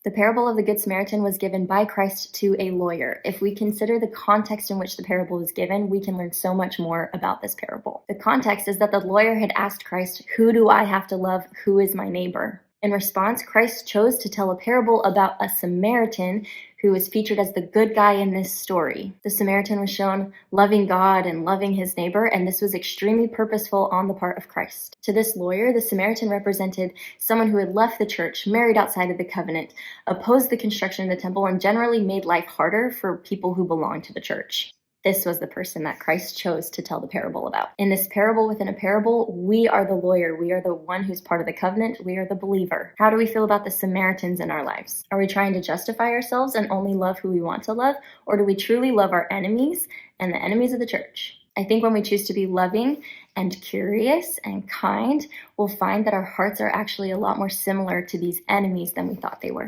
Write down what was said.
The parable of the Good Samaritan was given by Christ to a lawyer. If we consider the context in which the parable was given, we can learn so much more about this parable. The context is that the lawyer had asked Christ, "Who do I have to love? Who is my neighbor?" In response, Christ chose to tell a parable about a Samaritan who was featured as the good guy in this story. The Samaritan was shown loving God and loving his neighbor, and this was extremely purposeful on the part of Christ. To this lawyer, the Samaritan represented someone who had left the church, married outside of the covenant, opposed the construction of the temple, and generally made life harder for people who belonged to the church. This was the person that Christ chose to tell the parable about. In this parable within a parable, we are the lawyer. We are the one who's part of the covenant. We are the believer. How do we feel about the Samaritans in our lives? Are we trying to justify ourselves and only love who we want to love? Or do we truly love our enemies and the enemies of the church? I think when we choose to be loving and curious and kind, we'll find that our hearts are actually a lot more similar to these enemies than we thought they were.